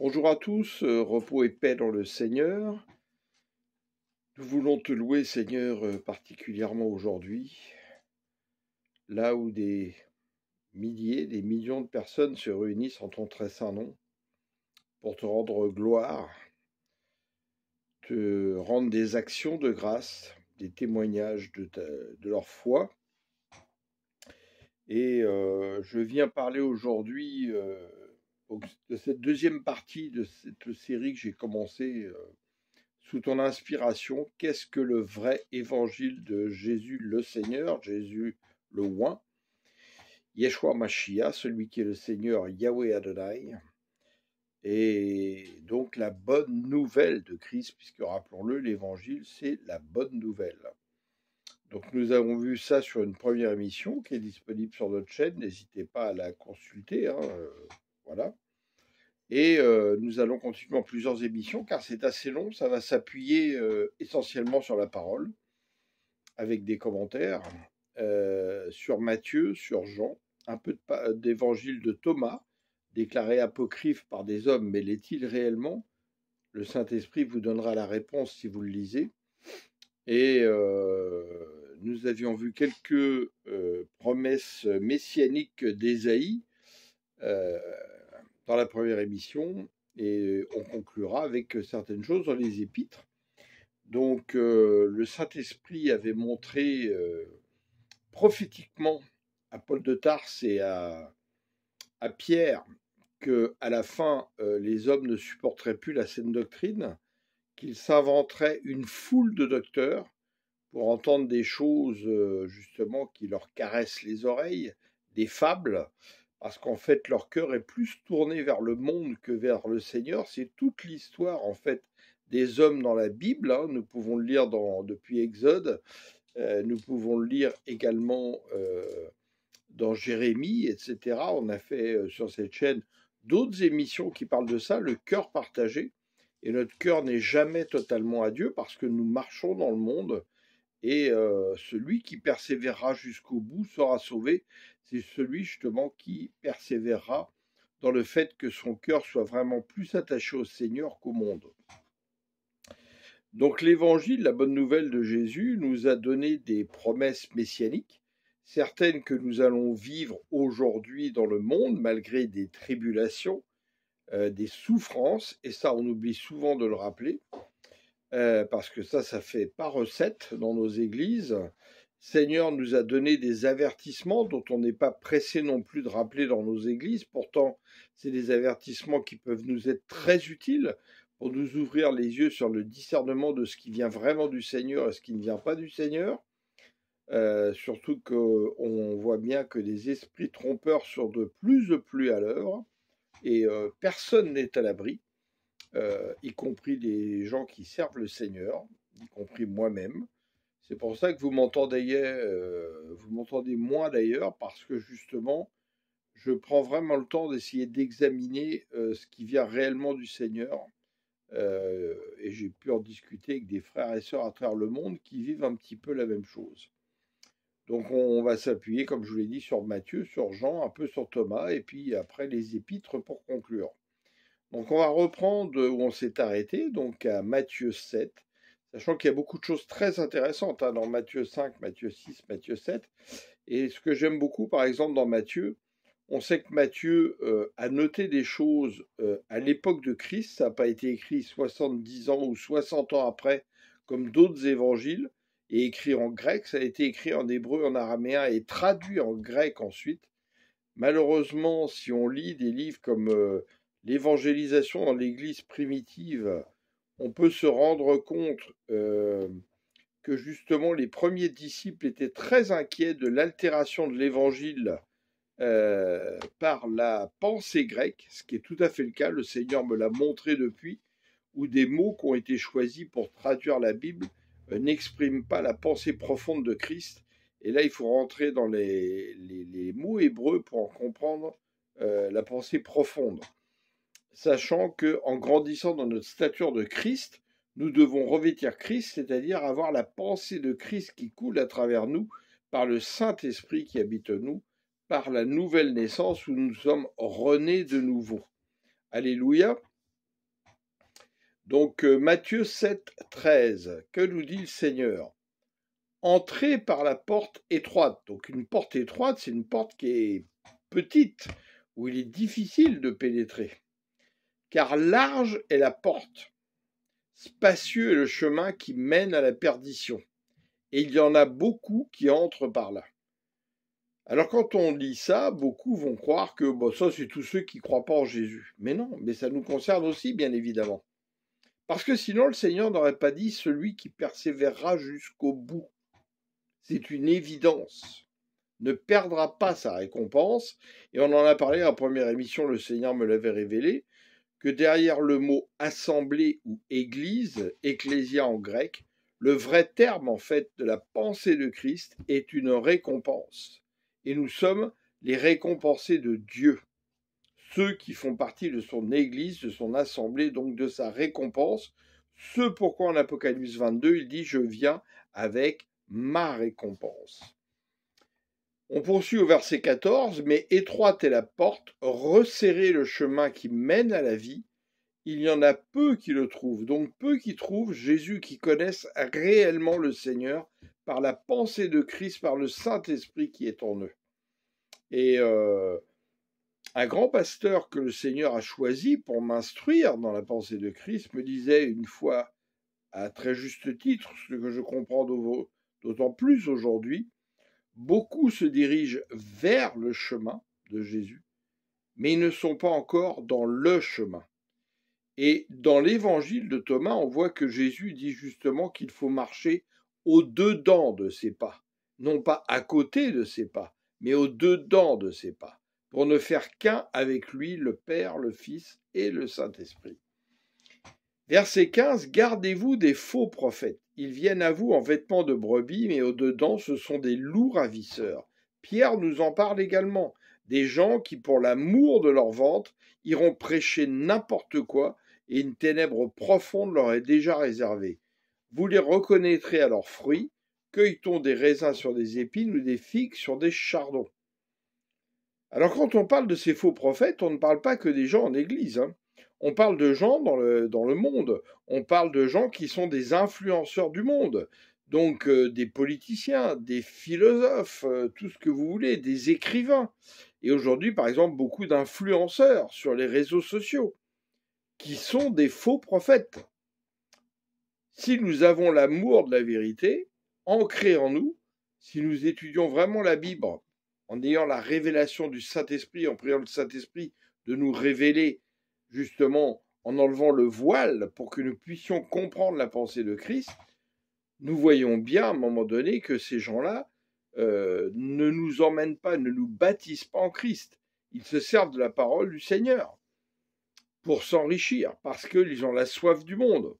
Bonjour à tous, repos et paix dans le Seigneur. Nous voulons te louer, Seigneur, particulièrement aujourd'hui, là où des milliers, des millions de personnes se réunissent en ton très saint nom pour te rendre gloire, te rendre des actions de grâce, des témoignages de leur foi. Et je viens parler aujourd'hui de cette deuxième partie de cette série que j'ai commencée sous ton inspiration. Qu'est-ce que le vrai évangile de Jésus le Seigneur, Jésus le Oint, Yeshua Mashiach, celui qui est le Seigneur Yahweh Adonai, et donc la bonne nouvelle de Christ, puisque rappelons-le, l'évangile c'est la bonne nouvelle. Donc nous avons vu ça sur une première émission qui est disponible sur notre chaîne, n'hésitez pas à la consulter, voilà. Et nous allons continuer en plusieurs émissions, car c'est assez long, ça va s'appuyer essentiellement sur la parole, avec des commentaires, sur Matthieu, sur Jean, un peu d'évangile de Thomas, déclaré apocryphe par des hommes, mais l'est-il réellement? Le Saint-Esprit vous donnera la réponse si vous le lisez. Et nous avions vu quelques promesses messianiques d'Ésaïe, dans la première émission, et on conclura avec certaines choses dans les épîtres. Donc le Saint-Esprit avait montré prophétiquement à Paul de Tarse et à Pierre qu'à la fin les hommes ne supporteraient plus la saine doctrine, qu'ils s'inventeraient une foule de docteurs pour entendre des choses justement qui leur caressent les oreilles, des fables, parce qu'en fait leur cœur est plus tourné vers le monde que vers le Seigneur. C'est toute l'histoire en fait des hommes dans la Bible, nous pouvons le lire depuis Exode, nous pouvons le lire également dans Jérémie, etc. On a fait sur cette chaîne d'autres émissions qui parlent de ça, le cœur partagé, et notre cœur n'est jamais totalement à Dieu parce que nous marchons dans le monde. Et celui qui persévérera jusqu'au bout sera sauvé. C'est celui justement qui persévérera dans le fait que son cœur soit vraiment plus attaché au Seigneur qu'au monde. Donc l'évangile, la bonne nouvelle de Jésus, nous a donné des promesses messianiques, certaines que nous allons vivre aujourd'hui dans le monde, malgré des tribulations, des souffrances, et ça on oublie souvent de le rappeler, parce que ça fait pas recette dans nos églises. Seigneur nous a donné des avertissements dont on n'est pas pressé non plus de rappeler dans nos églises. Pourtant, c'est des avertissements qui peuvent nous être très utiles pour nous ouvrir les yeux sur le discernement de ce qui vient vraiment du Seigneur et ce qui ne vient pas du Seigneur. Surtout qu'on voit bien que les esprits trompeurs sont de plus à l'œuvre et personne n'est à l'abri. Y compris des gens qui servent le Seigneur, y compris moi-même. C'est pour ça que vous m'entendez moins d'ailleurs, parce que justement, je prends vraiment le temps d'essayer d'examiner ce qui vient réellement du Seigneur. Et j'ai pu en discuter avec des frères et sœurs à travers le monde qui vivent un petit peu la même chose. Donc on va s'appuyer, comme je vous l'ai dit, sur Matthieu, sur Jean, un peu sur Thomas, et puis après les épîtres pour conclure. Donc on va reprendre où on s'est arrêté, donc à Matthieu 7, sachant qu'il y a beaucoup de choses très intéressantes dans Matthieu 5, Matthieu 6, Matthieu 7. Et ce que j'aime beaucoup, par exemple, dans Matthieu, on sait que Matthieu a noté des choses à l'époque de Christ, ça n'a pas été écrit 70 ans ou 60 ans après, comme d'autres évangiles, et écrit en grec, ça a été écrit en hébreu, en araméen, et traduit en grec ensuite. Malheureusement, si on lit des livres comme l'évangélisation dans l'Église primitive, on peut se rendre compte que justement les premiers disciples étaient très inquiets de l'altération de l'Évangile par la pensée grecque, ce qui est tout à fait le cas, le Seigneur me l'a montré depuis, où des mots qui ont été choisis pour traduire la Bible n'expriment pas la pensée profonde de Christ. Et là, il faut rentrer dans les mots hébreux pour en comprendre la pensée profonde. Sachant qu'en grandissant dans notre stature de Christ, nous devons revêtir Christ, c'est-à-dire avoir la pensée de Christ qui coule à travers nous par le Saint-Esprit qui habite en nous, par la nouvelle naissance où nous sommes renés de nouveau. Alléluia. Donc Matthieu 7, 13, que nous dit le Seigneur? Entrez par la porte étroite. Donc une porte étroite, c'est une porte qui est petite, où il est difficile de pénétrer. Car large est la porte, spacieux est le chemin qui mène à la perdition. Et il y en a beaucoup qui entrent par là. Alors quand on lit ça, beaucoup vont croire que ça c'est tous ceux qui ne croient pas en Jésus. Mais non, mais ça nous concerne aussi, bien évidemment. Parce que sinon le Seigneur n'aurait pas dit celui qui persévérera jusqu'au bout. C'est une évidence. Ne perdra pas sa récompense. Et on en a parlé en première émission, le Seigneur me l'avait révélé, que derrière le mot assemblée ou église, ecclésia en grec, le vrai terme en fait de la pensée de Christ est une récompense. Et nous sommes les récompensés de Dieu, ceux qui font partie de son église, de son assemblée, donc de sa récompense. Ce pourquoi en Apocalypse 22, il dit « Je viens avec ma récompense ». On poursuit au verset 14, « Mais étroite est la porte, resserrez le chemin qui mène à la vie, il y en a peu qui le trouvent. » Donc peu qui trouvent Jésus, qui connaissent réellement le Seigneur par la pensée de Christ, par le Saint-Esprit qui est en eux. Et un grand pasteur que le Seigneur a choisi pour m'instruire dans la pensée de Christ me disait une fois, à très juste titre, ce que je comprends d'autant plus aujourd'hui, beaucoup se dirigent vers le chemin de Jésus, mais ils ne sont pas encore dans le chemin. Et dans l'évangile de Thomas, on voit que Jésus dit justement qu'il faut marcher au-dedans de ses pas, non pas à côté de ses pas, mais au-dedans de ses pas, pour ne faire qu'un avec lui, le Père, le Fils et le Saint-Esprit. Verset 15, « Gardez-vous des faux prophètes. Ils viennent à vous en vêtements de brebis, mais au-dedans, ce sont des loups ravisseurs. » Pierre nous en parle également. Des gens qui, pour l'amour de leur ventre, iront prêcher n'importe quoi, et une ténèbre profonde leur est déjà réservée. Vous les reconnaîtrez à leurs fruits. Cueille-t-on des raisins sur des épines ou des figues sur des chardons? Alors quand on parle de ces faux prophètes, on ne parle pas que des gens en église, hein. On parle de gens dans le monde, on parle de gens qui sont des influenceurs du monde, donc des politiciens, des philosophes, tout ce que vous voulez, des écrivains. Et aujourd'hui, par exemple, beaucoup d'influenceurs sur les réseaux sociaux, qui sont des faux prophètes. Si nous avons l'amour de la vérité, ancré en nous, si nous étudions vraiment la Bible, en ayant la révélation du Saint-Esprit, en priant le Saint-Esprit de nous révéler, justement, en enlevant le voile pour que nous puissions comprendre la pensée de Christ, nous voyons bien à un moment donné que ces gens-là ne nous emmènent pas, ne nous baptisent pas en Christ. Ils se servent de la parole du Seigneur pour s'enrichir, parce qu'ils ont la soif du monde.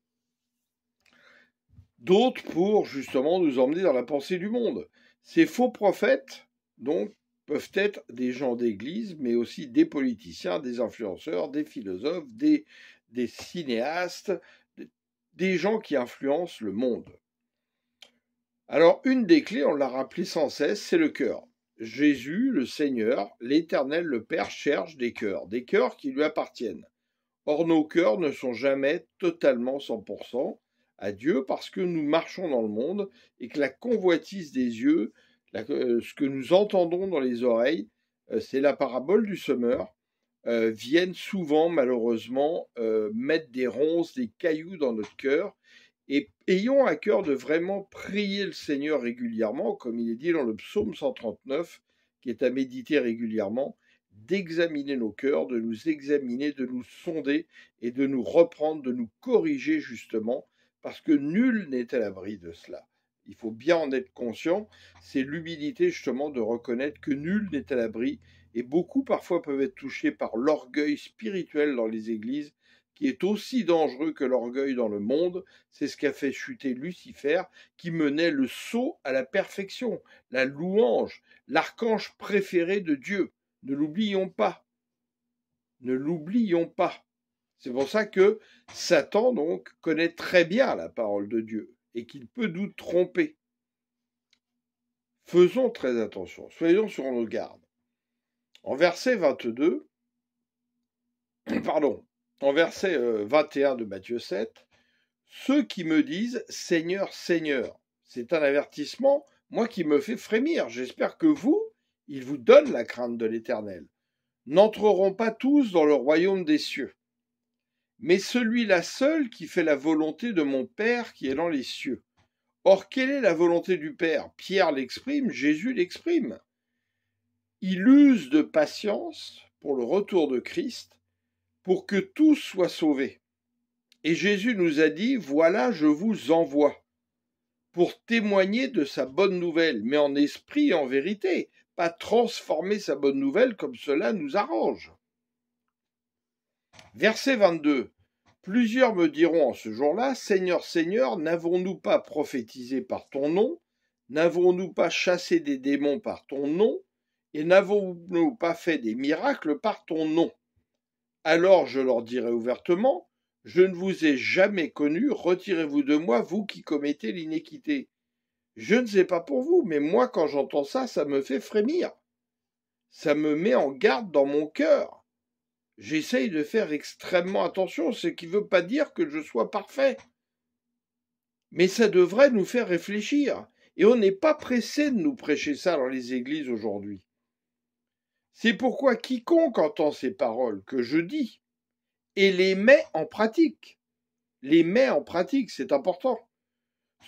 D'autres pour justement nous emmener dans la pensée du monde. Ces faux prophètes, donc, peuvent être des gens d'église, mais aussi des politiciens, des influenceurs, des philosophes, des cinéastes, des gens qui influencent le monde. Alors, une des clés, on l'a rappelé sans cesse, c'est le cœur. Jésus, le Seigneur, l'Éternel, le Père, cherche des cœurs qui lui appartiennent. Or, nos cœurs ne sont jamais totalement 100% à Dieu parce que nous marchons dans le monde et que la convoitise des yeux, ce que nous entendons dans les oreilles, c'est la parabole du semeur, viennent souvent malheureusement mettre des ronces, des cailloux dans notre cœur. Et ayons à cœur de vraiment prier le Seigneur régulièrement, comme il est dit dans le psaume 139, qui est à méditer régulièrement, d'examiner nos cœurs, de nous examiner, de nous sonder et de nous reprendre, de nous corriger justement, parce que nul n'est à l'abri de cela. Il faut bien en être conscient, c'est l'humilité justement de reconnaître que nul n'est à l'abri, et beaucoup parfois peuvent être touchés par l'orgueil spirituel dans les églises, qui est aussi dangereux que l'orgueil dans le monde. C'est ce qu'a fait chuter Lucifer, qui menait le sceau à la perfection, la louange, l'archange préféré de Dieu. Ne l'oublions pas. Ne l'oublions pas. C'est pour ça que Satan, donc, connaît très bien la parole de Dieu et qu'il peut nous tromper. Faisons très attention, soyons sur nos gardes. En verset 22, en verset 21 de Matthieu 7, ceux qui me disent Seigneur, Seigneur, c'est un avertissement, moi qui me fait frémir. J'espère que vous, il vous donne la crainte de l'Éternel. N'entreront pas tous dans le royaume des cieux, mais celui-là seul qui fait la volonté de mon Père qui est dans les cieux. Or, quelle est la volonté du Père? Pierre l'exprime, Jésus l'exprime. Il use de patience pour le retour de Christ, pour que tous soient sauvés. Et Jésus nous a dit, voilà, je vous envoie, pour témoigner de sa bonne nouvelle, mais en esprit et en vérité, pas transformer sa bonne nouvelle comme cela nous arrange. Verset 22. Plusieurs me diront en ce jour-là, Seigneur, Seigneur, n'avons-nous pas prophétisé par ton nom? N'avons-nous pas chassé des démons par ton nom? Et n'avons-nous pas fait des miracles par ton nom? Alors je leur dirai ouvertement, je ne vous ai jamais connu, retirez-vous de moi, vous qui commettez l'iniquité. Je ne sais pas pour vous, mais moi quand j'entends ça, ça me fait frémir. Ça me met en garde dans mon cœur. J'essaye de faire extrêmement attention, ce qui ne veut pas dire que je sois parfait. Mais ça devrait nous faire réfléchir, et on n'est pas pressé de nous prêcher ça dans les églises aujourd'hui. C'est pourquoi quiconque entend ces paroles que je dis et les met en pratique, c'est important,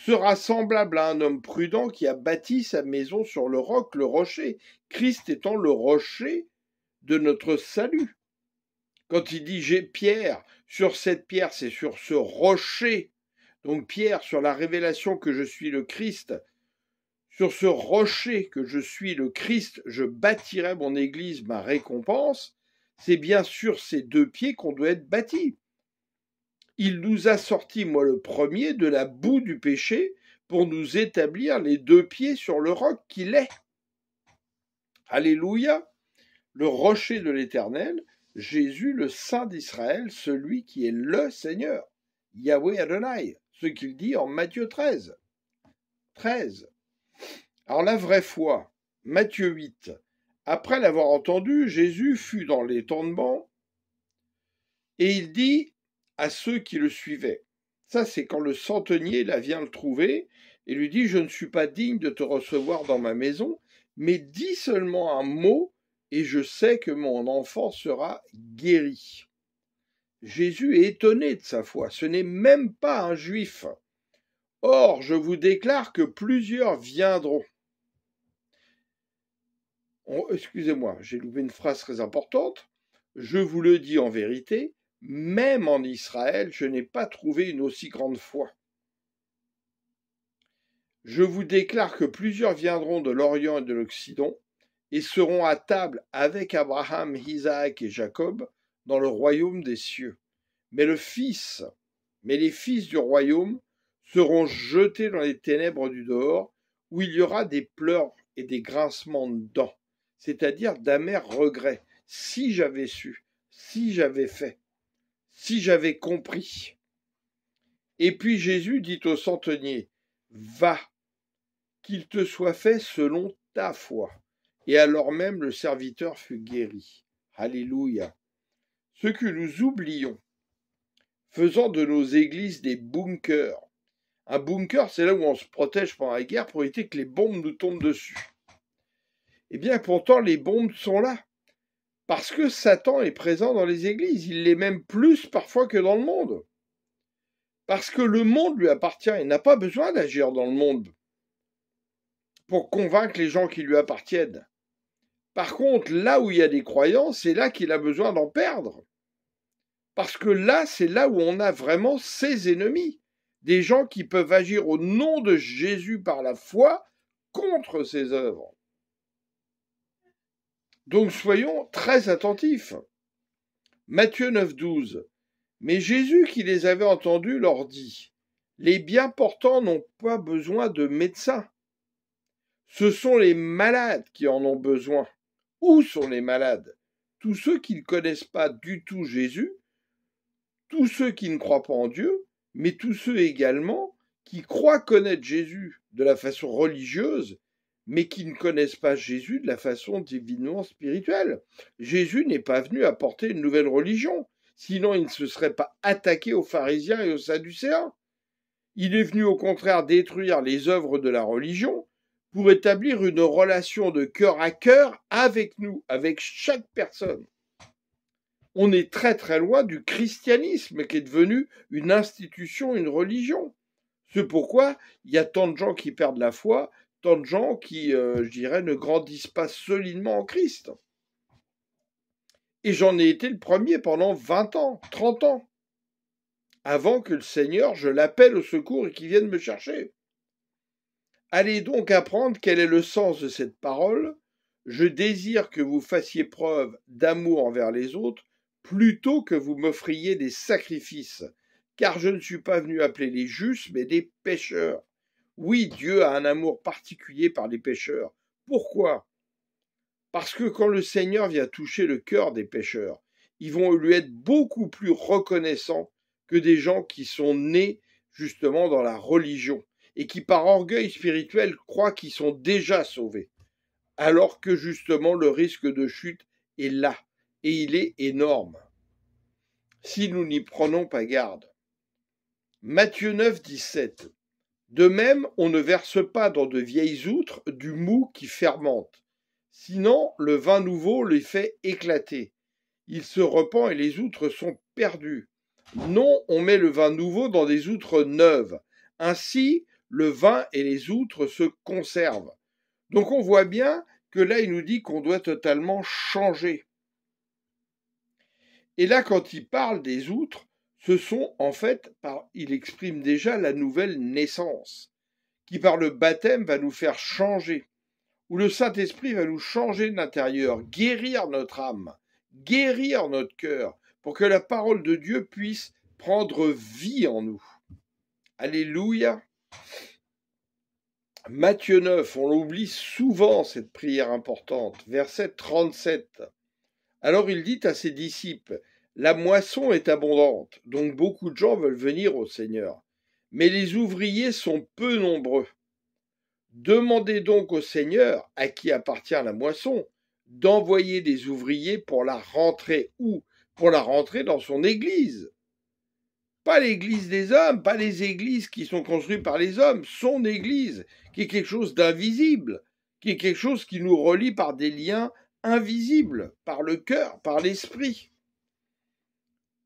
sera semblable à un homme prudent qui a bâti sa maison sur le roc, le rocher, Christ étant le rocher de notre salut. Quand il dit j'ai Pierre, sur cette pierre, c'est sur ce rocher, donc Pierre, sur la révélation que je suis le Christ, sur ce rocher que je suis le Christ, je bâtirai mon église, ma récompense, c'est bien sur ces deux pieds qu'on doit être bâti. Il nous a sortis, moi le premier, de la boue du péché pour nous établir les deux pieds sur le roc qu'il est. Alléluia, le rocher de l'Éternel, Jésus, le Saint d'Israël, celui qui est le Seigneur, Yahweh Adonai, ce qu'il dit en Matthieu 13. Alors la vraie foi, Matthieu 8. Après l'avoir entendu, Jésus fut dans l'étonnement et il dit à ceux qui le suivaient, ça c'est quand le centenier là vient le trouver et lui dit, je ne suis pas digne de te recevoir dans ma maison, mais dis seulement un mot et je sais que mon enfant sera guéri. Jésus est étonné de sa foi, ce n'est même pas un juif. Or, je vous déclare que plusieurs viendront. Excusez-moi, j'ai loupé une phrase très importante. Je vous le dis en vérité, même en Israël, je n'ai pas trouvé une aussi grande foi. Je vous déclare que plusieurs viendront de l'Orient et de l'Occident et seront à table avec Abraham, Isaac et Jacob dans le royaume des cieux. Mais les fils du royaume seront jetés dans les ténèbres du dehors, où il y aura des pleurs et des grincements de dents, c'est-à-dire d'amers regrets. Si j'avais su, si j'avais fait, si j'avais compris. Et puis Jésus dit au centenier, va, qu'il te soit fait selon ta foi. Et alors même le serviteur fut guéri. Alléluia. Ce que nous oublions, faisant de nos églises des bunkers. Un bunker, c'est là où on se protège pendant la guerre pour éviter que les bombes nous tombent dessus. Eh bien, pourtant, les bombes sont là. Parce que Satan est présent dans les églises. Il l'est même plus parfois que dans le monde. Parce que le monde lui appartient. Il n'a pas besoin d'agir dans le monde pour convaincre les gens qui lui appartiennent. Par contre, là où il y a des croyants, c'est là qu'il a besoin d'en perdre. Parce que là, c'est là où on a vraiment ses ennemis. Des gens qui peuvent agir au nom de Jésus par la foi contre ses œuvres. Donc soyons très attentifs. Matthieu 9, 12. Mais Jésus qui les avait entendus leur dit, les bien portants n'ont pas besoin de médecins. Ce sont les malades qui en ont besoin. Où sont les malades? Tous ceux qui ne connaissent pas du tout Jésus, tous ceux qui ne croient pas en Dieu, mais tous ceux également qui croient connaître Jésus de la façon religieuse, mais qui ne connaissent pas Jésus de la façon divinement spirituelle. Jésus n'est pas venu apporter une nouvelle religion. Sinon, il ne se serait pas attaqué aux pharisiens et aux sadducéens. Il est venu au contraire détruire les œuvres de la religion pour établir une relation de cœur à cœur avec nous, avec chaque personne. On est très très loin du christianisme qui est devenu une institution, une religion. C'est pourquoi il y a tant de gens qui perdent la foi, tant de gens qui, je dirais, ne grandissent pas solidement en Christ. Et j'en ai été le premier pendant 20 ans, 30 ans, avant que le Seigneur, je l'appelle au secours et qu'il vienne me chercher. Allez donc apprendre quel est le sens de cette parole. Je désire que vous fassiez preuve d'amour envers les autres, plutôt que vous m'offriez des sacrifices, car je ne suis pas venu appeler les justes, mais des pécheurs. Oui, Dieu a un amour particulier par les pécheurs. Pourquoi ? Parce que quand le Seigneur vient toucher le cœur des pécheurs, ils vont lui être beaucoup plus reconnaissants que des gens qui sont nés justement dans la religion et qui par orgueil spirituel croient qu'ils sont déjà sauvés, alors que justement le risque de chute est là, et il est énorme, si nous n'y prenons pas garde. Matthieu 9, 17. De même, on ne verse pas dans de vieilles outres du mou qui fermente. Sinon, le vin nouveau les fait éclater. Il se repent et les outres sont perdues. Non, on met le vin nouveau dans des outres neuves. Ainsi, le vin et les outres se conservent. Donc on voit bien que là, il nous dit qu'on doit totalement changer. Et là, quand il parle des outres, ce sont en fait, il exprime déjà la nouvelle naissance, qui par le baptême va nous faire changer, où le Saint-Esprit va nous changer de l'intérieur, guérir notre âme, guérir notre cœur, pour que la parole de Dieu puisse prendre vie en nous. Alléluia. Matthieu 9, on l'oublie souvent cette prière importante, verset 37. Alors il dit à ses disciples, la moisson est abondante, donc beaucoup de gens veulent venir au Seigneur, mais les ouvriers sont peu nombreux. Demandez donc au Seigneur, à qui appartient la moisson, d'envoyer des ouvriers pour la rentrer où ? Pour la rentrer dans son église. Pas l'église des hommes, pas les églises qui sont construites par les hommes, son église, qui est quelque chose d'invisible, qui est quelque chose qui nous relie par des liens invisibles, par le cœur, par l'esprit.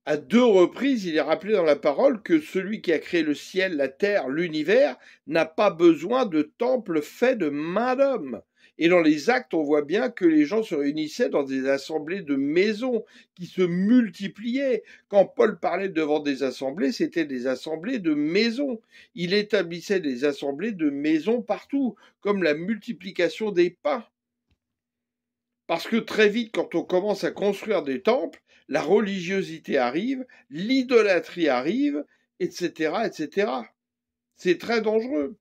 À 2 reprises, il est rappelé dans la parole que celui qui a créé le ciel, la terre, l'univers, n'a pas besoin de temple fait de main d'homme. Et dans les actes, on voit bien que les gens se réunissaient dans des assemblées de maisons qui se multipliaient. Quand Paul parlait devant des assemblées, c'était des assemblées de maisons. Il établissait des assemblées de maisons partout, comme la multiplication des pains. Parce que très vite, quand on commence à construire des temples, la religiosité arrive, l'idolâtrie arrive, etc., etc. C'est très dangereux.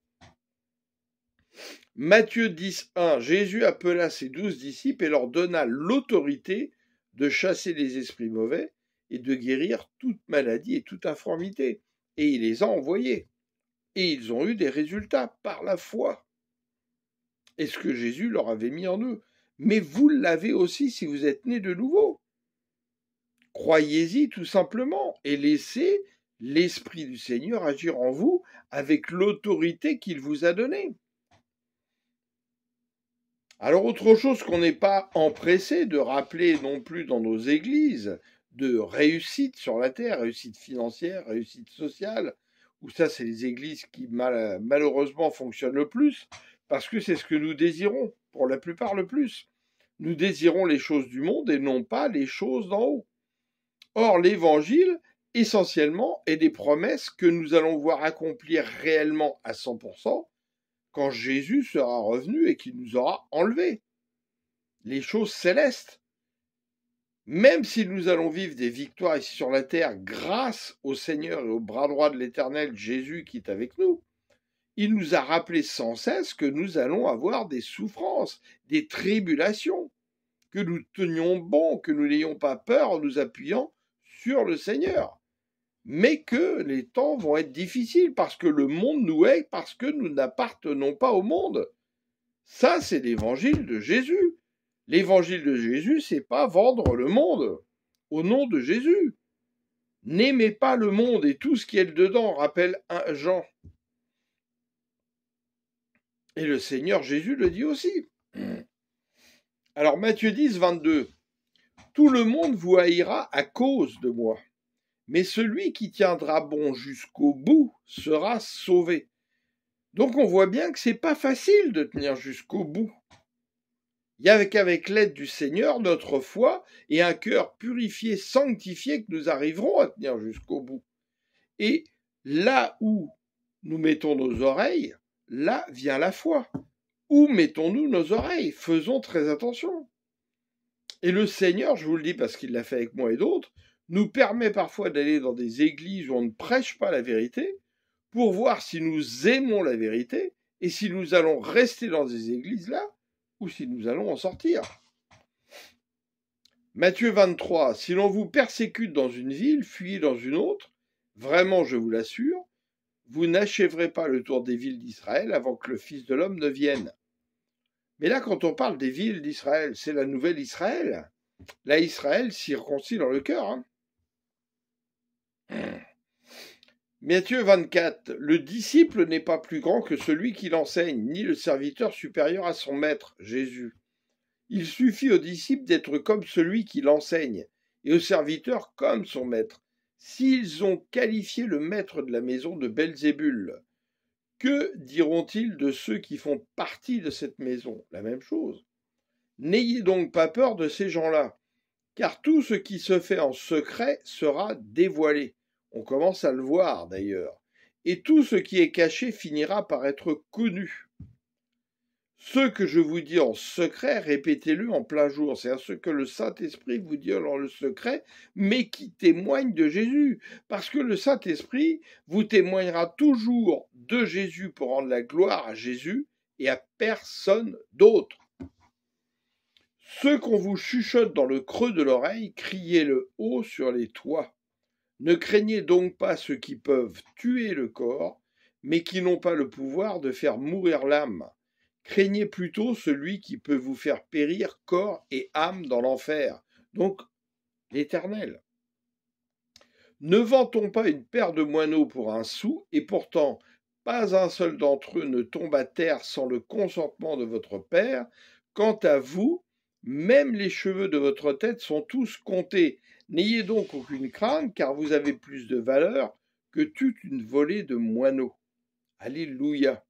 Matthieu 10, 1, Jésus appela ses 12 disciples et leur donna l'autorité de chasser les esprits mauvais et de guérir toute maladie et toute infirmité. Et il les a envoyés. Et ils ont eu des résultats par la foi. Et ce que Jésus leur avait mis en eux. Mais vous l'avez aussi si vous êtes nés de nouveau. Croyez-y tout simplement et laissez l'Esprit du Seigneur agir en vous avec l'autorité qu'il vous a donnée. Alors autre chose qu'on n'est pas empressé de rappeler non plus dans nos églises, de réussite sur la terre, réussite financière, réussite sociale, où ça c'est les églises qui malheureusement fonctionnent le plus, parce que c'est ce que nous désirons, pour la plupart le plus. Nous désirons les choses du monde et non pas les choses d'en haut. Or, l'évangile, essentiellement, est des promesses que nous allons voir accomplir réellement à 100% quand Jésus sera revenu et qu'il nous aura enlevés. Les choses célestes. Même si nous allons vivre des victoires ici sur la terre grâce au Seigneur et au bras droit de l'Éternel Jésus qui est avec nous, il nous a rappelé sans cesse que nous allons avoir des souffrances, des tribulations, que nous tenions bon, que nous n'ayons pas peur en nous appuyant sur le Seigneur, mais que les temps vont être difficiles parce que le monde nous hait, parce que nous n'appartenons pas au monde. Ça, c'est l'évangile de Jésus. L'évangile de Jésus, c'est pas vendre le monde au nom de Jésus. N'aimez pas le monde et tout ce qui est dedans, rappelle Jean. Et le Seigneur Jésus le dit aussi. Alors Matthieu 10, 22. Tout le monde vous haïra à cause de moi, mais celui qui tiendra bon jusqu'au bout sera sauvé. Donc on voit bien que c'est pas facile de tenir jusqu'au bout. Il y a qu'avec l'aide du Seigneur, notre foi et un cœur purifié, sanctifié, que nous arriverons à tenir jusqu'au bout. Et là où nous mettons nos oreilles, là vient la foi. Où mettons-nous nos oreilles? Faisons très attention. Et le Seigneur, je vous le dis parce qu'il l'a fait avec moi et d'autres, nous permet parfois d'aller dans des églises où on ne prêche pas la vérité pour voir si nous aimons la vérité et si nous allons rester dans ces églises-là ou si nous allons en sortir. Matthieu 23, si l'on vous persécute dans une ville, fuyez dans une autre. Vraiment, je vous l'assure, vous n'achèverez pas le tour des villes d'Israël avant que le Fils de l'homme ne vienne. Mais là, quand on parle des villes d'Israël, c'est la nouvelle Israël. Là, Israël circoncis dans le cœur. Matthieu 24, le disciple n'est pas plus grand que celui qui l'enseigne, ni le serviteur supérieur à son maître, Jésus. Il suffit au disciple d'être comme celui qui l'enseigne, et au serviteur comme son maître. S'ils ont qualifié le maître de la maison de Belzébul, que diront-ils de ceux qui font partie de cette maison? La même chose. N'ayez donc pas peur de ces gens-là, car tout ce qui se fait en secret sera dévoilé. On commence à le voir d'ailleurs. Et tout ce qui est caché finira par être connu. Ce que je vous dis en secret, répétez-le en plein jour. C'est ce que le Saint-Esprit vous dit dans le secret, mais qui témoigne de Jésus. Parce que le Saint-Esprit vous témoignera toujours de Jésus pour rendre la gloire à Jésus et à personne d'autre. Ce qu'on vous chuchote dans le creux de l'oreille, criez-le haut sur les toits. Ne craignez donc pas ceux qui peuvent tuer le corps, mais qui n'ont pas le pouvoir de faire mourir l'âme. Craignez plutôt celui qui peut vous faire périr corps et âme dans l'enfer, donc l'Éternel. Ne vantons pas une paire de moineaux pour un sou, et pourtant pas un seul d'entre eux ne tombe à terre sans le consentement de votre Père. Quant à vous, même les cheveux de votre tête sont tous comptés. N'ayez donc aucune crainte, car vous avez plus de valeur que toute une volée de moineaux. Alléluia.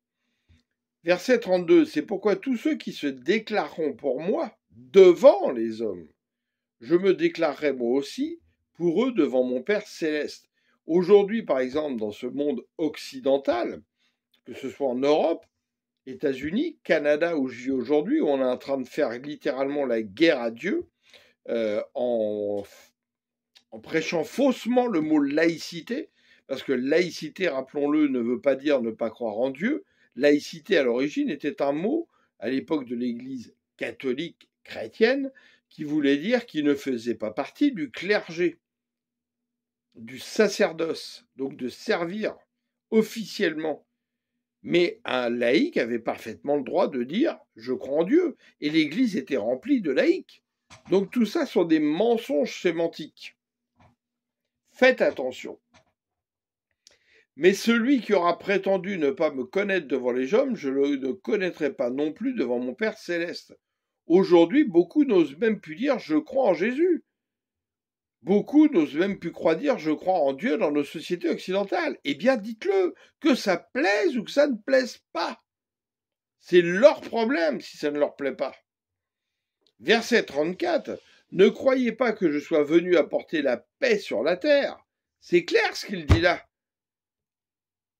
Verset 32, c'est pourquoi tous ceux qui se déclareront pour moi devant les hommes, je me déclarerai moi aussi pour eux devant mon Père céleste. Aujourd'hui, par exemple, dans ce monde occidental, que ce soit en Europe, États-Unis, Canada où je vis aujourd'hui, où on est en train de faire littéralement la guerre à Dieu, en prêchant faussement le mot laïcité, parce que laïcité, rappelons-le, ne veut pas dire ne pas croire en Dieu. Laïcité, à l'origine, était un mot, à l'époque de l'Église catholique chrétienne, qui voulait dire qu'il ne faisait pas partie du clergé, du sacerdoce, donc de servir officiellement. Mais un laïc avait parfaitement le droit de dire « je crois en Dieu », et l'Église était remplie de laïcs. Donc tout ça sont des mensonges sémantiques. Faites attention. Mais celui qui aura prétendu ne pas me connaître devant les hommes, je ne le connaîtrai pas non plus devant mon Père céleste. Aujourd'hui, beaucoup n'osent même plus dire « je crois en Jésus ». Beaucoup n'osent même plus croire dire « je crois en Dieu » dans nos sociétés occidentales. Eh bien, dites-le, que ça plaise ou que ça ne plaise pas. C'est leur problème si ça ne leur plaît pas. Verset 34, « Ne croyez pas que je sois venu apporter la paix sur la terre. » C'est clair ce qu'il dit là.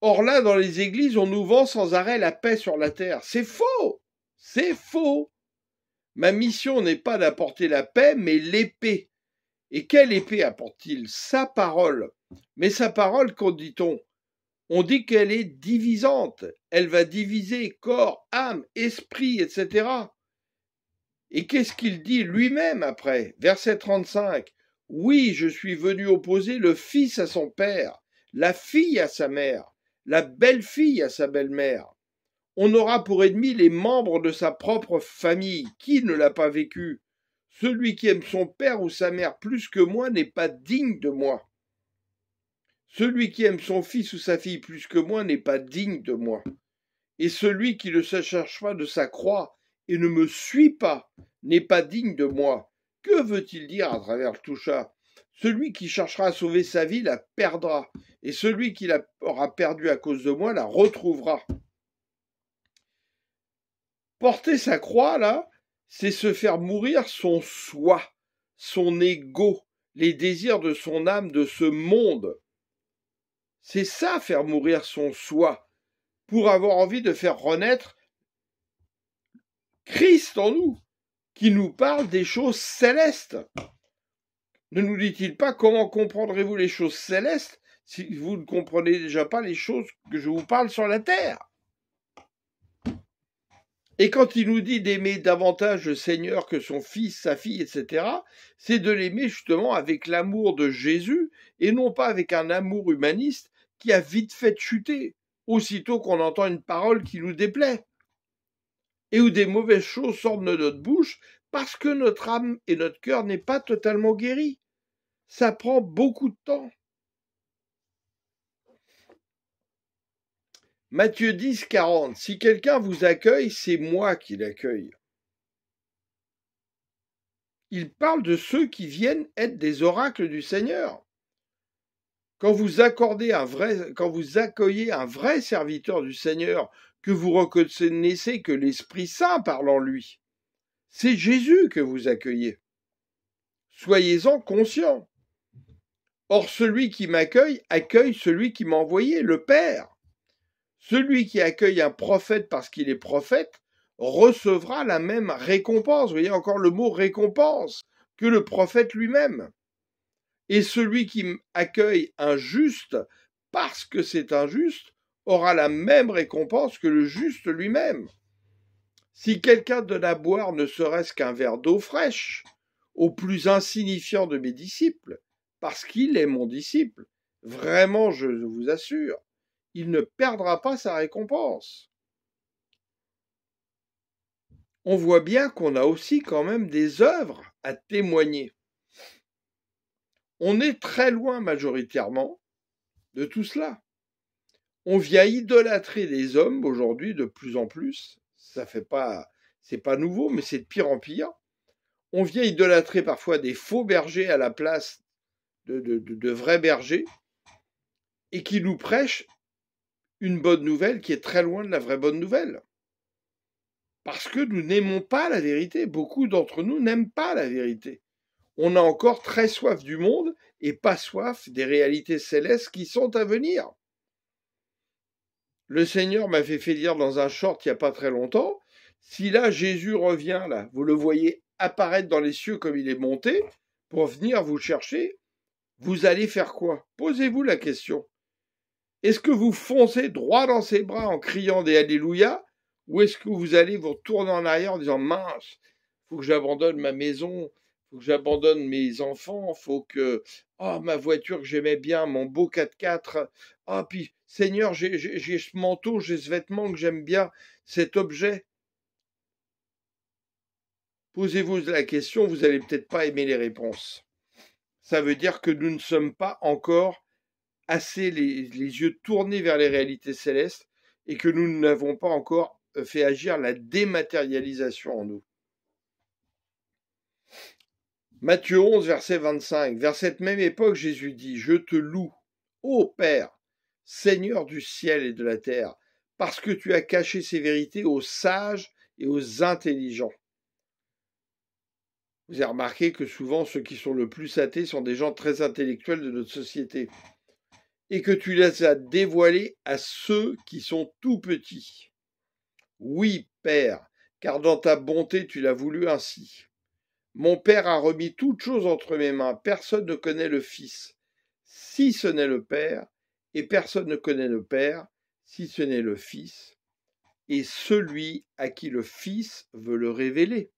Or là, dans les églises, on nous vend sans arrêt la paix sur la terre. C'est faux. C'est faux. Ma mission n'est pas d'apporter la paix, mais l'épée. Et quelle épée apporte-t-il? Sa parole. Mais sa parole, qu'en dit-on? On dit qu'elle est divisante. Elle va diviser corps, âme, esprit, etc. Et qu'est-ce qu'il dit lui-même après? Verset 35. Oui, je suis venu opposer le fils à son père, la fille à sa mère, la belle-fille à sa belle-mère. On aura pour ennemis les membres de sa propre famille. Qui ne l'a pas vécu? Celui qui aime son père ou sa mère plus que moi n'est pas digne de moi. Celui qui aime son fils ou sa fille plus que moi n'est pas digne de moi. Et celui qui ne se cherche pas de sa croix et ne me suit pas n'est pas digne de moi. Que veut-il dire à travers tout ça? Celui qui cherchera à sauver sa vie la perdra, et celui qui l'aura perdue à cause de moi la retrouvera. Porter sa croix, là, c'est se faire mourir son soi, son ego, les désirs de son âme, de ce monde. C'est ça, faire mourir son soi, pour avoir envie de faire renaître Christ en nous, qui nous parle des choses célestes. Ne nous dit-il pas comment comprendrez-vous les choses célestes si vous ne comprenez déjà pas les choses que je vous parle sur la terre? Et quand il nous dit d'aimer davantage le Seigneur que son fils, sa fille, etc., c'est de l'aimer justement avec l'amour de Jésus et non pas avec un amour humaniste qui a vite fait chuter, aussitôt qu'on entend une parole qui nous déplaît et où des mauvaises choses sortent de notre bouche parce que notre âme et notre cœur n'est pas totalement guéri. Ça prend beaucoup de temps. Matthieu 10, 40. Si quelqu'un vous accueille, c'est moi qui l'accueille. Il parle de ceux qui viennent être des oracles du Seigneur. Quand vous accueillez un vrai serviteur du Seigneur, que vous reconnaissez que l'Esprit Saint parle en lui, c'est Jésus que vous accueillez. Soyez-en conscients. Or, celui qui m'accueille accueille celui qui m'a envoyé, le Père. Celui qui accueille un prophète parce qu'il est prophète recevra la même récompense, vous voyez encore le mot récompense, que le prophète lui-même. Et celui qui accueille un juste parce que c'est un juste aura la même récompense que le juste lui-même. Si quelqu'un donne à boire ne serait-ce qu'un verre d'eau fraîche au plus insignifiant de mes disciples, parce qu'il est mon disciple, vraiment je vous assure, il ne perdra pas sa récompense. On voit bien qu'on a aussi quand même des œuvres à témoigner. On est très loin majoritairement de tout cela. On vient idolâtrer les hommes aujourd'hui de plus en plus. C'est pas nouveau, mais c'est de pire en pire. On vient idolâtrer parfois des faux bergers à la place de vrais bergers et qui nous prêchent une bonne nouvelle qui est très loin de la vraie bonne nouvelle. Parce que nous n'aimons pas la vérité. Beaucoup d'entre nous n'aiment pas la vérité. On a encore très soif du monde et pas soif des réalités célestes qui sont à venir. Le Seigneur m'avait fait lire dans un short il n'y a pas très longtemps, si là Jésus revient, là, vous le voyez apparaître dans les cieux comme il est monté, pour venir vous chercher, vous allez faire quoi? Posez-vous la question. Est-ce que vous foncez droit dans ses bras en criant des Alléluia, ou est-ce que vous allez vous retourner en arrière en disant mince, faut que j'abandonne ma maison, faut que j'abandonne mes enfants, faut que ma voiture que j'aimais bien, mon beau 4x4, puis Seigneur, j'ai ce manteau, j'ai ce vêtement que j'aime bien, cet objet. Posez-vous la question, vous n'allez peut-être pas aimer les réponses. Ça veut dire que nous ne sommes pas encore assez les yeux tournés vers les réalités célestes et que nous n'avons pas encore fait agir la dématérialisation en nous. Matthieu 11, verset 25. Vers cette même époque, Jésus dit, « Je te loue, ô Père, Seigneur du ciel et de la terre, parce que tu as caché ces vérités aux sages et aux intelligents. » Vous avez remarqué que souvent ceux qui sont le plus athées sont des gens très intellectuels de notre société. Et que tu les as dévoilés à ceux qui sont tout petits. Oui, Père, car dans ta bonté tu l'as voulu ainsi. Mon Père a remis toutes choses entre mes mains. Personne ne connaît le Fils, si ce n'est le Père, et personne ne connaît le Père, si ce n'est le Fils, et celui à qui le Fils veut le révéler.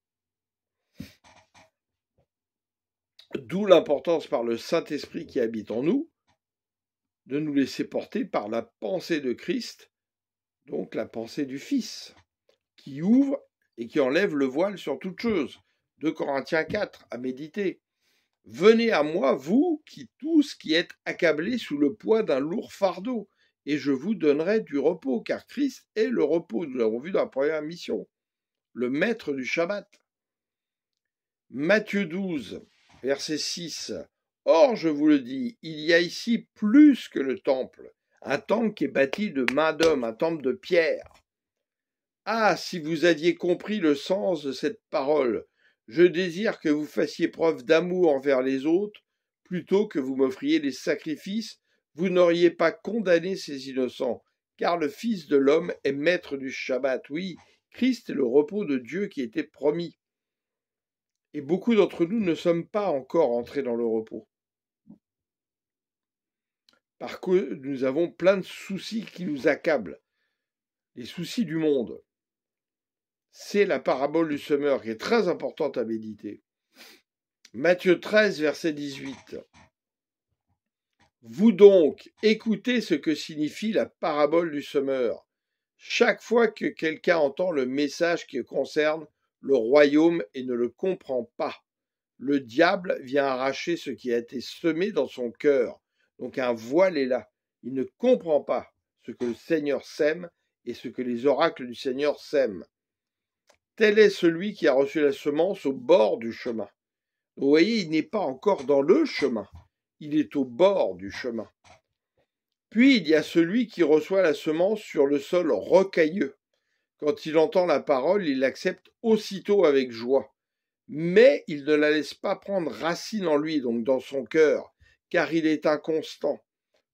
D'où l'importance par le Saint-Esprit qui habite en nous, de nous laisser porter par la pensée de Christ, donc la pensée du Fils, qui ouvre et qui enlève le voile sur toute chose. 2 Corinthiens 4, à méditer. Venez à moi, vous qui tous qui êtes accablés sous le poids d'un lourd fardeau, et je vous donnerai du repos, car Christ est le repos. Nous l'avons vu dans la première mission, le maître du Shabbat. Matthieu 12, verset 6. Or, je vous le dis, il y a ici plus que le temple, un temple qui est bâti de main d'homme, un temple de pierre. Ah, si vous aviez compris le sens de cette parole, je désire que vous fassiez preuve d'amour envers les autres, plutôt que vous m'offriez des sacrifices, vous n'auriez pas condamné ces innocents, car le Fils de l'homme est maître du Shabbat. Oui, Christ est le repos de Dieu qui était promis. Et beaucoup d'entre nous ne sommes pas encore entrés dans le repos. Parce que nous avons plein de soucis qui nous accablent, les soucis du monde. C'est la parabole du semeur qui est très importante à méditer. Matthieu 13, verset 18. Vous donc, écoutez ce que signifie la parabole du semeur. Chaque fois que quelqu'un entend le message qui concerne le royaume et ne le comprend pas, le diable vient arracher ce qui a été semé dans son cœur. Donc un voile est là. Il ne comprend pas ce que le Seigneur sème et ce que les oracles du Seigneur sèment. Tel est celui qui a reçu la semence au bord du chemin. Vous voyez, il n'est pas encore dans le chemin, il est au bord du chemin. Puis il y a celui qui reçoit la semence sur le sol rocailleux. Quand il entend la parole, il l'accepte aussitôt avec joie. Mais il ne la laisse pas prendre racine en lui, donc dans son cœur, car il est inconstant.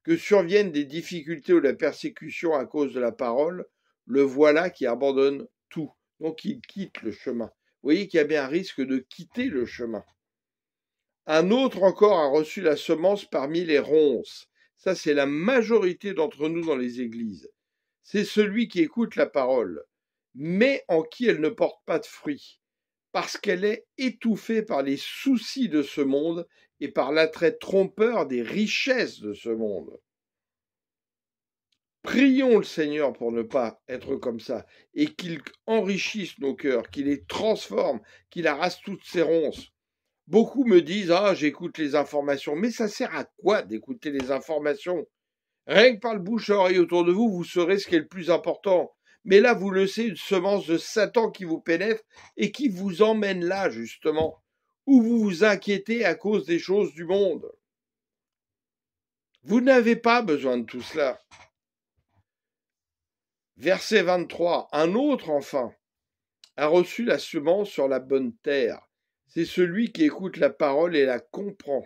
Que surviennent des difficultés ou de la persécution à cause de la parole, le voilà qui abandonne tout. Donc il quitte le chemin. Vous voyez qu'il y a bien un risque de quitter le chemin. Un autre encore a reçu la semence parmi les ronces. Ça, c'est la majorité d'entre nous dans les églises. C'est celui qui écoute la parole, mais en qui elle ne porte pas de fruits, parce qu'elle est étouffée par les soucis de ce monde et par l'attrait trompeur des richesses de ce monde. Prions le Seigneur pour ne pas être comme ça, et qu'il enrichisse nos cœurs, qu'il les transforme, qu'il arrache toutes ces ronces. Beaucoup me disent « Ah, j'écoute les informations ». Mais ça sert à quoi d'écouter les informations? Rien que par le bouche à oreille autour de vous, vous saurez ce qui est le plus important. Mais là, vous le savez, une semence de Satan qui vous pénètre et qui vous emmène là, justement, où vous vous inquiétez à cause des choses du monde. Vous n'avez pas besoin de tout cela. Verset 23. Un autre, enfin, a reçu la semence sur la bonne terre. C'est celui qui écoute la parole et la comprend.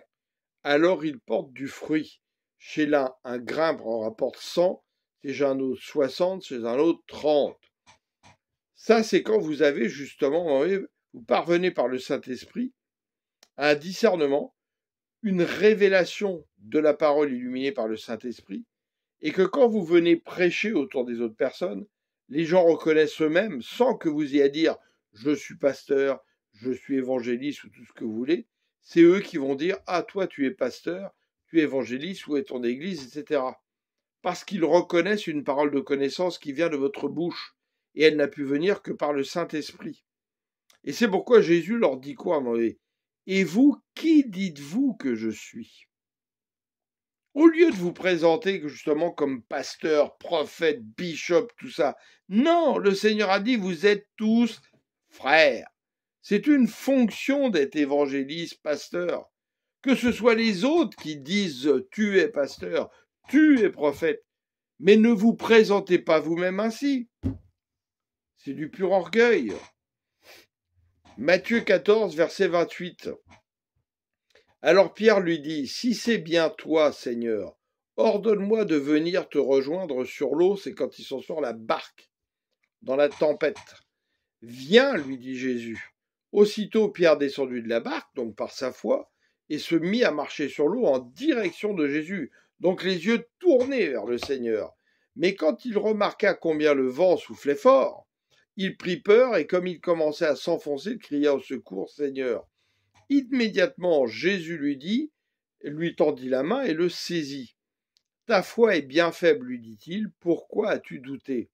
Alors il porte du fruit. Chez l'un, un grain en rapporte 100, chez un autre 60, chez un autre 30. Ça, c'est quand vous avez justement, vous parvenez par le Saint-Esprit à un discernement, une révélation de la parole illuminée par le Saint-Esprit, et que quand vous venez prêcher autour des autres personnes, les gens reconnaissent eux-mêmes, sans que vous ayez à dire « je suis pasteur », je suis évangéliste ou tout ce que vous voulez, c'est eux qui vont dire « ah, toi, tu es pasteur, tu es évangéliste, où est ton église, etc. » Parce qu'ils reconnaissent une parole de connaissance qui vient de votre bouche, et elle n'a pu venir que par le Saint-Esprit. Et c'est pourquoi Jésus leur dit quoi, et vous, qui dites-vous que je suis? Au lieu de vous présenter justement comme pasteur, prophète, bishop, tout ça, non, le Seigneur a dit, vous êtes tous frères. C'est une fonction d'être évangéliste, pasteur. Que ce soit les autres qui disent tu es pasteur, tu es prophète, mais ne vous présentez pas vous-même ainsi. C'est du pur orgueil. Matthieu 14, verset 28. Alors Pierre lui dit, si c'est bien toi, Seigneur, ordonne-moi de venir te rejoindre sur l'eau, c'est quand ils sont sur la barque, dans la tempête. Viens, lui dit Jésus. Aussitôt Pierre descendit de la barque, donc par sa foi, et se mit à marcher sur l'eau en direction de Jésus, donc les yeux tournés vers le Seigneur. Mais quand il remarqua combien le vent soufflait fort, il prit peur, et comme il commençait à s'enfoncer, il cria au secours, Seigneur. Immédiatement, Jésus lui tendit la main et le saisit. Ta foi est bien faible, lui dit-il, pourquoi as-tu douté?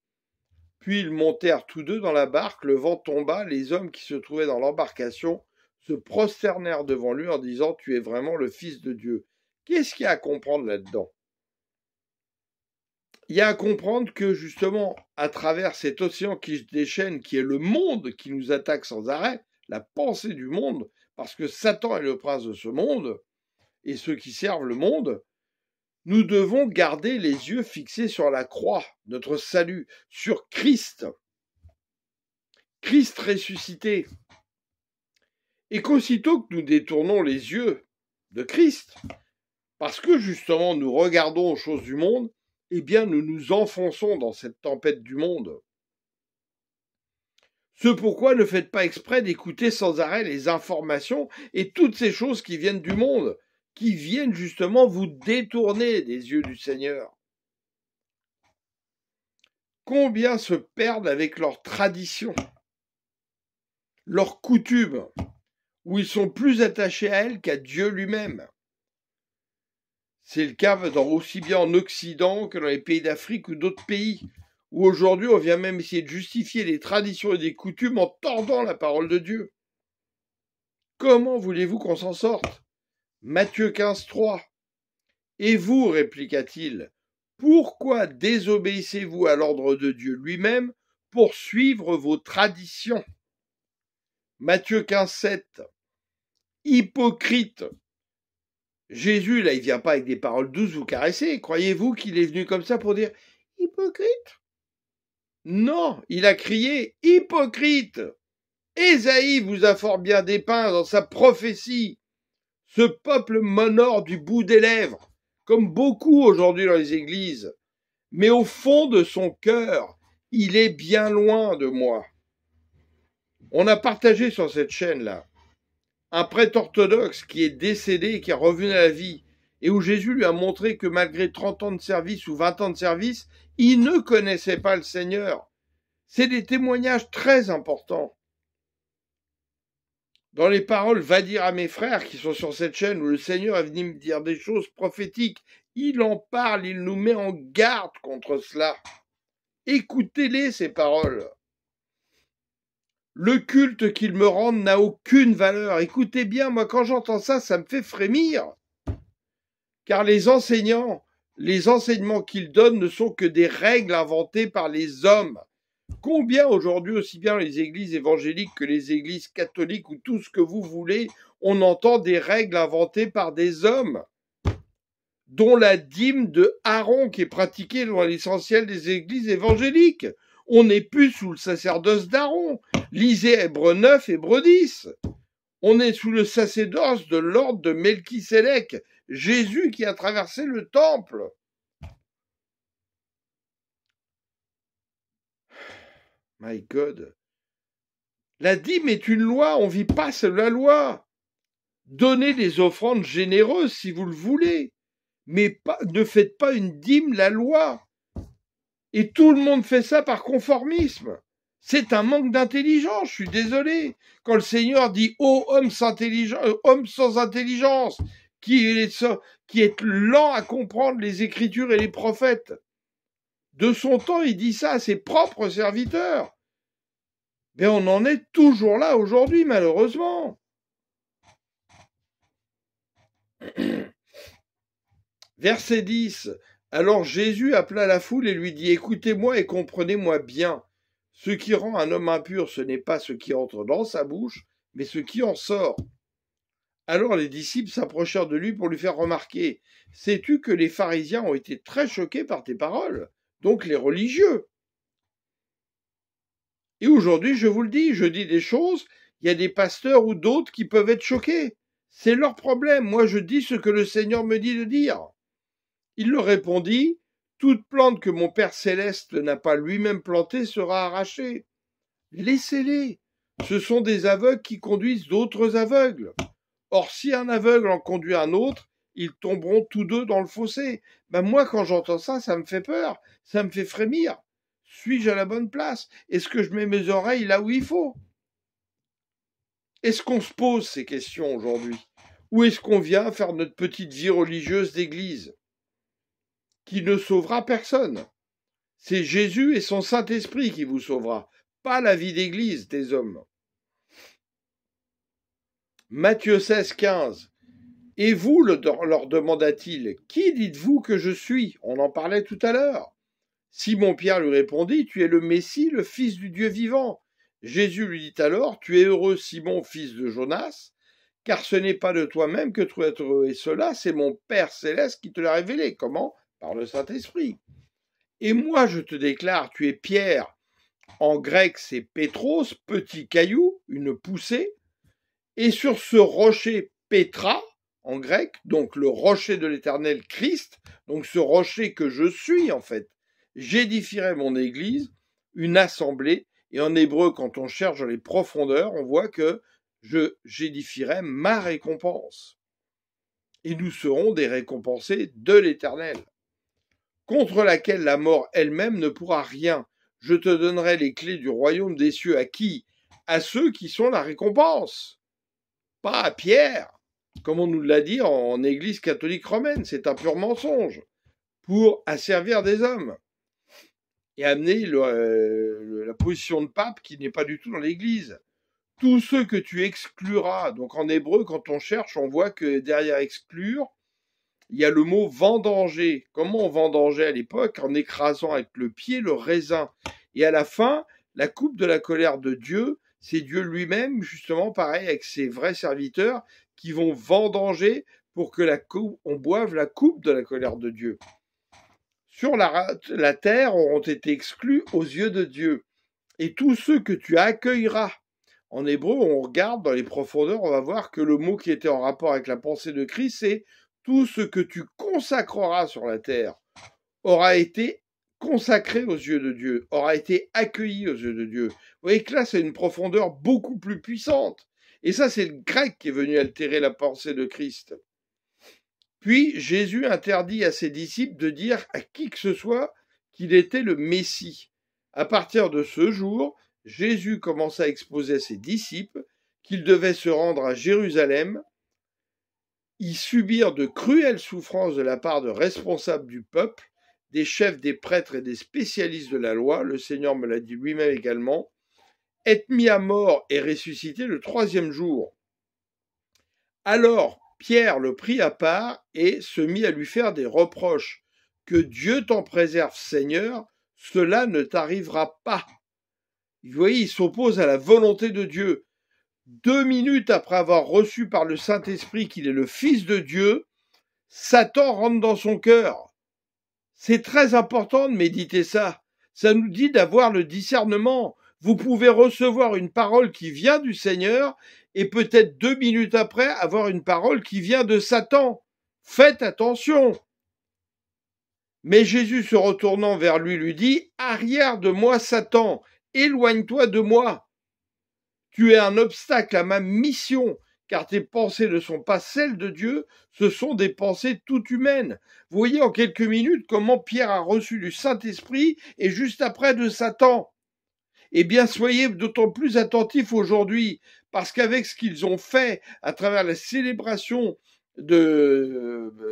Puis ils montèrent tous deux dans la barque, le vent tomba, les hommes qui se trouvaient dans l'embarcation se prosternèrent devant lui en disant « Tu es vraiment le Fils de Dieu ». Qu'est-ce qu'il y a à comprendre là-dedans? Il y a à comprendre que justement, à travers cet océan qui se déchaîne, qui est le monde qui nous attaque sans arrêt, la pensée du monde, parce que Satan est le prince de ce monde, et ceux qui servent le monde, nous devons garder les yeux fixés sur la croix, notre salut, sur Christ, Christ ressuscité. Et qu'aussitôt que nous détournons les yeux de Christ, parce que justement nous regardons aux choses du monde, eh bien nous nous enfonçons dans cette tempête du monde. Ce pourquoi ne faites pas exprès d'écouter sans arrêt les informations et toutes ces choses qui viennent du monde, qui viennent justement vous détourner des yeux du Seigneur. Combien se perdent avec leurs traditions, leurs coutumes, où ils sont plus attachés à elles qu'à Dieu lui-même. C'est le cas aussi bien en Occident que dans les pays d'Afrique ou d'autres pays, où aujourd'hui on vient même essayer de justifier les traditions et des coutumes en tordant la parole de Dieu. Comment voulez-vous qu'on s'en sorte? Matthieu 15, 3. Et vous, répliqua-t-il, pourquoi désobéissez-vous à l'ordre de Dieu lui-même pour suivre vos traditions? Matthieu 15, 7. Hypocrite. Jésus, là, il vient pas avec des paroles douces vous caresser. Croyez-vous qu'il est venu comme ça pour dire « hypocrite » ? Non, il a crié « hypocrite ». Ésaïe vous a fort bien dépeint dans sa prophétie. Ce peuple m'honore du bout des lèvres, comme beaucoup aujourd'hui dans les églises. Mais au fond de son cœur, il est bien loin de moi. On a partagé sur cette chaîne-là un prêtre orthodoxe qui est décédé et qui est revenu à la vie, et où Jésus lui a montré que malgré 30 ans de service ou 20 ans de service, il ne connaissait pas le Seigneur. C'est des témoignages très importants. Dans les paroles « Va dire à mes frères » qui sont sur cette chaîne, où le Seigneur est venu me dire des choses prophétiques, il en parle, il nous met en garde contre cela. Écoutez-les, ces paroles. Le culte qu'ils me rendent n'a aucune valeur. Écoutez bien, moi quand j'entends ça, ça me fait frémir. Car les enseignements qu'ils donnent ne sont que des règles inventées par les hommes. Combien aujourd'hui, aussi bien les églises évangéliques que les églises catholiques ou tout ce que vous voulez, on entend des règles inventées par des hommes, dont la dîme de Aaron qui est pratiquée dans l'essentiel des églises évangéliques. On n'est plus sous le sacerdoce d'Aaron. Lisez Hébreux 9, Hébreux 10. On est sous le sacerdoce de l'ordre de Melchisédek, Jésus qui a traversé le temple. My God. La dîme est une loi, on vit pas selon la loi. Donnez des offrandes généreuses si vous le voulez, mais ne faites pas une dîme la loi. Et tout le monde fait ça par conformisme. C'est un manque d'intelligence, je suis désolé. Quand le Seigneur dit « Ô homme sans intelligence, qui est lent à comprendre les Écritures et les prophètes », de son temps, il dit ça à ses propres serviteurs. Mais on en est toujours là aujourd'hui, malheureusement. Verset 10. Alors Jésus appela la foule et lui dit « Écoutez-moi et comprenez-moi bien. Ce qui rend un homme impur, ce n'est pas ce qui entre dans sa bouche, mais ce qui en sort. » Alors les disciples s'approchèrent de lui pour lui faire remarquer « Sais-tu que les pharisiens ont été très choqués par tes paroles, donc les religieux. Et aujourd'hui, je vous le dis, je dis des choses, il y a des pasteurs ou d'autres qui peuvent être choqués. C'est leur problème. Moi, je dis ce que le Seigneur me dit de dire. » Il leur répondit, « Toute plante que mon Père céleste n'a pas lui-même plantée sera arrachée. Laissez-les. Ce sont des aveugles qui conduisent d'autres aveugles. Or, si un aveugle en conduit un autre, ils tomberont tous deux dans le fossé. » Moi, quand j'entends ça, ça me fait peur, ça me fait frémir. Suis-je à la bonne place? Est-ce que je mets mes oreilles là où il faut? Est-ce qu'on se pose ces questions aujourd'hui? Ou est-ce qu'on vient faire notre petite vie religieuse d'église qui ne sauvera personne? C'est Jésus et son Saint-Esprit qui vous sauvera, pas la vie d'église des hommes. Matthieu 16, 15. Et vous, leur demanda-t-il, qui dites-vous que je suis? On en parlait tout à l'heure. Simon-Pierre lui répondit, tu es le Messie, le Fils du Dieu vivant. Jésus lui dit alors, tu es heureux, Simon, fils de Jonas, car ce n'est pas de toi-même que tu es heureux, et cela, c'est mon Père céleste qui te l'a révélé. Comment? Par le Saint-Esprit. Et moi, je te déclare, tu es Pierre. En grec, c'est Pétros, petit caillou, une poussée. Et sur ce rocher, Pétra, en grec, donc le rocher de l'Éternel Christ, donc ce rocher que je suis en fait, j'édifierai mon église, une assemblée, et en hébreu, quand on cherche dans les profondeurs, on voit que j'édifierai ma récompense. Et nous serons des récompensés de l'Éternel, contre laquelle la mort elle-même ne pourra rien. Je te donnerai les clés du royaume des cieux. À qui? À ceux qui sont la récompense. Pas à Pierre, comme on nous l'a dit en Église catholique romaine. C'est un pur mensonge pour asservir des hommes et amener la position de pape qui n'est pas du tout dans l'Église. Tous ceux que tu excluras, donc en hébreu, quand on cherche, on voit que derrière exclure, il y a le mot vendanger. Comment on vendangeait à l'époque? En écrasant avec le pied le raisin. Et à la fin, la coupe de la colère de Dieu, c'est Dieu lui-même, justement, pareil, avec ses vrais serviteurs, qui vont vendanger pour que on boive la coupe de la colère de Dieu. Sur la terre auront été exclus aux yeux de Dieu. Et tous ceux que tu accueilleras. En hébreu, on regarde dans les profondeurs, on va voir que le mot qui était en rapport avec la pensée de Christ, c'est tout ce que tu consacreras sur la terre aura été consacré aux yeux de Dieu, aura été accueilli aux yeux de Dieu. Vous voyez que là, c'est une profondeur beaucoup plus puissante. Et ça, c'est le grec qui est venu altérer la pensée de Christ. Puis, Jésus interdit à ses disciples de dire à qui que ce soit qu'il était le Messie. À partir de ce jour, Jésus commença à exposer à ses disciples qu'ils devaient se rendre à Jérusalem, y subir de cruelles souffrances de la part de responsables du peuple, des chefs, des prêtres et des spécialistes de la loi, le Seigneur me l'a dit lui-même également, être mis à mort et ressuscité le 3e jour. Alors Pierre le prit à part et se mit à lui faire des reproches. Que Dieu t'en préserve, Seigneur, cela ne t'arrivera pas. Vous voyez, il s'oppose à la volonté de Dieu. 2 minutes après avoir reçu par le Saint-Esprit qu'il est le Fils de Dieu, Satan rentre dans son cœur. C'est très important de méditer ça. Ça nous dit d'avoir le discernement. Vous pouvez recevoir une parole qui vient du Seigneur et peut-être 2 minutes après avoir une parole qui vient de Satan. Faites attention. Mais Jésus se retournant vers lui, lui dit, « Arrière de moi, Satan, éloigne-toi de moi. Tu es un obstacle à ma mission, car tes pensées ne sont pas celles de Dieu, ce sont des pensées toutes humaines. » Vous voyez en quelques minutes comment Pierre a reçu du Saint-Esprit et juste après de Satan. Eh bien, soyez d'autant plus attentifs aujourd'hui, parce qu'avec ce qu'ils ont fait à travers la célébration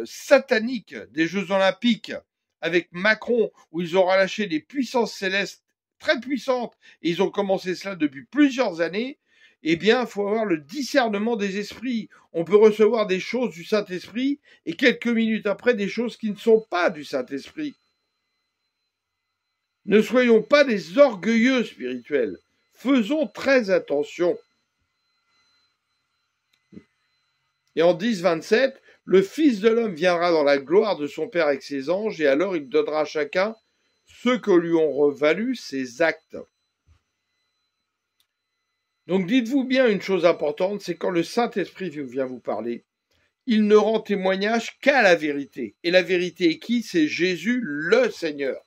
satanique des Jeux Olympiques, avec Macron, où ils ont relâché des puissances célestes très puissantes, et ils ont commencé cela depuis plusieurs années, eh bien, il faut avoir le discernement des esprits. On peut recevoir des choses du Saint-Esprit, et quelques minutes après, des choses qui ne sont pas du Saint-Esprit. Ne soyons pas des orgueilleux spirituels. Faisons très attention. Et en 10, 27, le Fils de l'homme viendra dans la gloire de son Père avec ses anges, et alors il donnera à chacun ce que lui ont valu ses actes. Donc dites-vous bien une chose importante, c'est quand le Saint-Esprit vient vous parler, il ne rend témoignage qu'à la vérité. Et la vérité est qui? C'est Jésus le Seigneur.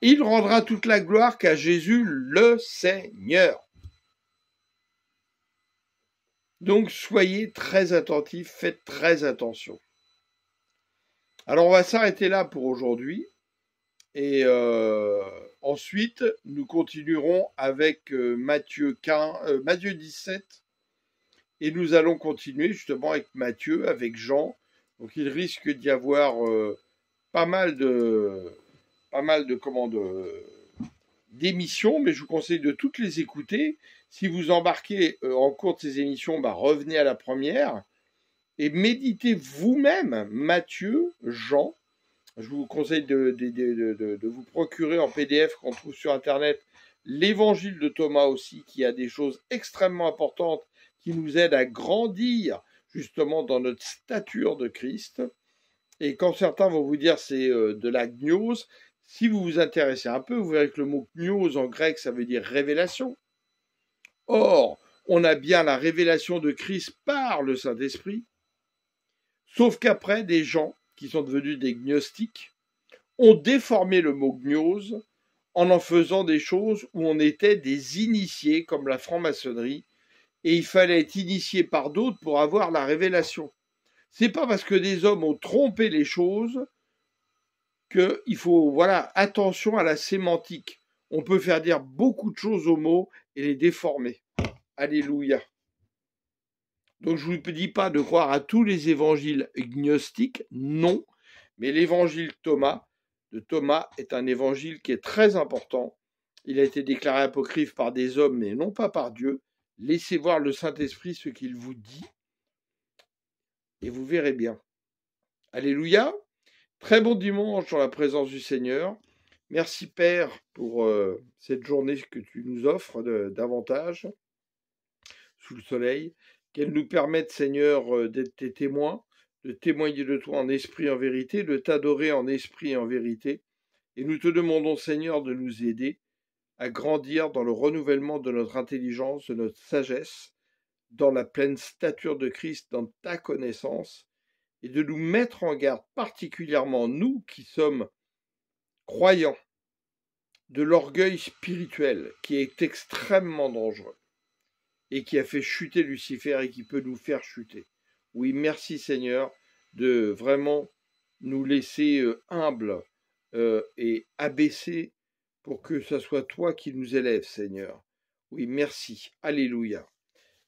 Il rendra toute la gloire qu'à Jésus le Seigneur. Donc soyez très attentifs, faites très attention. Alors on va s'arrêter là pour aujourd'hui. Et ensuite, nous continuerons avec Matthieu 17. Et nous allons continuer justement avec Matthieu, avec Jean. Donc il risque d'y avoir pas mal de d'émissions, mais je vous conseille de toutes les écouter. Si vous embarquez en cours de ces émissions, revenez à la première et méditez vous-même Matthieu, Jean. Je vous conseille de vous procurer en PDF qu'on trouve sur Internet l'évangile de Thomas aussi, qui a des choses extrêmement importantes qui nous aident à grandir justement dans notre stature de Christ. Et quand certains vont vous dire c'est de la gnose, si vous vous intéressez un peu, vous verrez que le mot gnose en grec, ça veut dire révélation. Or, on a bien la révélation de Christ par le Saint-Esprit, sauf qu'après, des gens qui sont devenus des gnostiques ont déformé le mot gnose en faisant des choses où on était des initiés, comme la franc-maçonnerie, et il fallait être initié par d'autres pour avoir la révélation. C'est pas parce que des hommes ont trompé les choses qu'il faut, voilà, attention à la sémantique. On peut faire dire beaucoup de choses aux mots et les déformer. Alléluia. Donc je ne vous dis pas de croire à tous les évangiles gnostiques, non, mais l'évangile de Thomas est un évangile qui est très important. Il a été déclaré apocryphe par des hommes, mais non pas par Dieu. Laissez voir le Saint-Esprit ce qu'il vous dit, et vous verrez bien. Alléluia. Très bon dimanche dans la présence du Seigneur. Merci Père pour cette journée que tu nous offres davantage sous le soleil. Qu'elle nous permette, Seigneur, d'être tes témoins, de témoigner de toi en esprit et en vérité, de t'adorer en esprit et en vérité. Et nous te demandons, Seigneur, de nous aider à grandir dans le renouvellement de notre intelligence, de notre sagesse, dans la pleine stature de Christ, dans ta connaissance, et de nous mettre en garde, particulièrement nous qui sommes croyants, de l'orgueil spirituel qui est extrêmement dangereux et qui a fait chuter Lucifer et qui peut nous faire chuter. Oui, merci Seigneur de vraiment nous laisser humbles et abaissés pour que ce soit toi qui nous élèves, Seigneur. Oui, merci. Alléluia.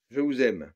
Je vous aime.